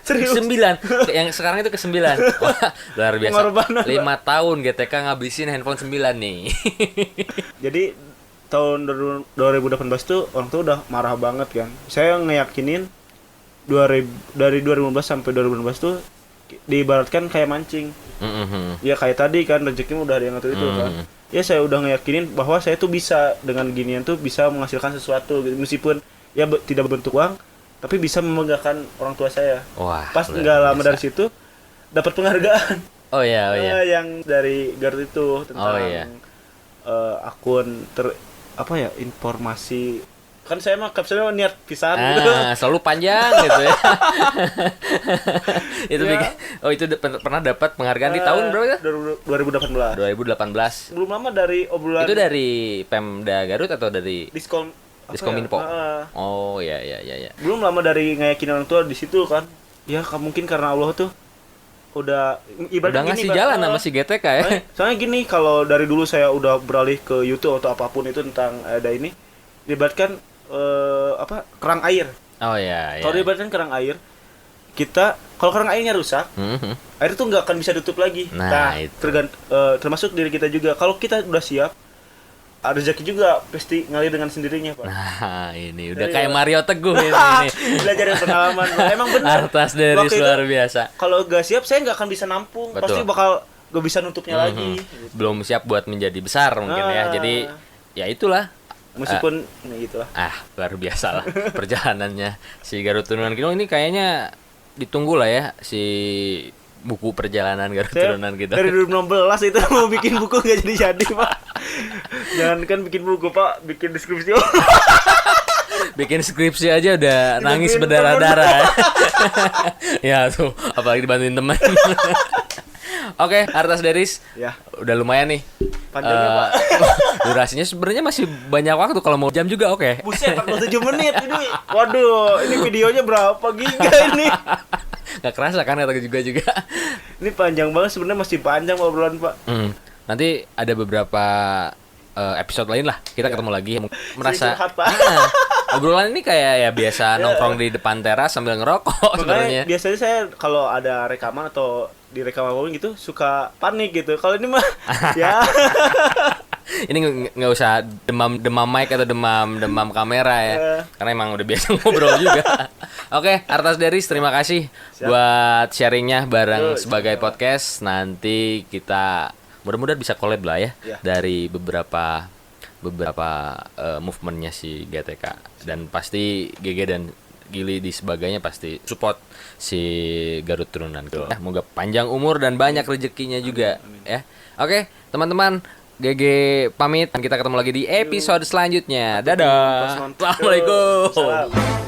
Serius. 9. Yang sekarang itu ke 9. Wah, luar biasa. 5 tahun GTK ngabisin handphone 9 nih. Jadi tahun 2018 tuh orang tuh udah marah banget kan. Saya ngeyakinin dari 2015 sampai 2018 tuh diibaratkan kayak mancing. Ya kayak tadi kan rezekimu udah ada yang ngatur itu kan. Ya saya udah ngeyakinin bahwa saya tuh bisa dengan ginian tuh bisa menghasilkan sesuatu gitu. Meskipun ya tidak berbentuk uang, tapi bisa membanggakan orang tua saya. Wah. Pas nggak lama dari situ dapat penghargaan. Oh iya. Yang dari Garut itu tentang akun informasi. Kan saya mah captionnya niat pisan gitu. Selalu panjang gitu ya. Itu itu pernah dapat penghargaan di tahun berapa ya? 2018. 2018. Belum lama dari obrolan. Itu dari Pemda Garut atau dari Diskominfo? Oh iya. Belum lama dari ngayakin orang tua di situ kan. Ya mungkin karena Allah tuh udah ngasih jalan sama si GTK ya. Soalnya gini, kalau dari dulu saya udah beralih ke YouTube atau apapun itu tentang ada ini, diibaratkan kerang air. Oh iya. Kalau diibaratkan kerang air, kita kalau kerang airnya rusak, air itu nggak akan bisa tutup lagi. Nah itu. Termasuk diri kita juga. Kalau kita udah siap, rezeki juga pasti ngalir dengan sendirinya, Pak. Nah, ini udah kayak Mario Teguh ini. Belajar dari pengalaman. Emang benar. Artas dari luar biasa. Kalau gak siap, saya nggak akan bisa nampung. Betul. Pasti bakal gak bisa nutupnya lagi. Gitu. Belum siap buat menjadi besar mungkin ya. Jadi ya itulah. Meskipun gitulah. Luar biasa lah perjalanannya si Garut Turunan Kidul ini kayaknya ditunggu lah ya si buku perjalanan Garut Turunan Kidul. Dari 2016 itu mau bikin buku gak jadi Pak. Jangan kan bikin buku Pak, bikin deskripsi. Bikin skripsi aja udah nangis berdarah-darah. Ya tuh, apalagi dibantuin teman. Oke, Artas Deris. Ya. Udah lumayan nih. Panjangnya Pak. Durasinya sebenarnya masih banyak waktu, kalau mau jam juga oke. Buset, 47 menit ini. Waduh, ini videonya berapa giga ini? Gak kerasa kan kata juga. Ini panjang banget, sebenarnya masih panjang obrolan Pak. Nanti ada beberapa episode lain lah, kita ketemu lagi. Obrolan ini kayak ya biasa nongkrong di depan teras sambil ngerokok sebenarnya. Makanya biasanya saya kalau ada rekaman atau direkam apapun gitu suka panik gitu. Kalau ini mah ya Ini nggak usah demam mic atau demam kamera ya, karena emang udah biasa ngobrol juga. Oke, Artas Deris, terima kasih buat sharingnya bareng sebagai podcast. Nanti kita mudah-mudahan bisa collab lah ya, dari beberapa movementnya si GTK, dan pasti GG dan Gili di sebagainya pasti support si Garut Turunan. Semoga panjang umur dan banyak rezekinya juga. Ya, oke teman-teman, GG pamit. Kita ketemu lagi di episode selanjutnya. Dadah. Assalamualaikum.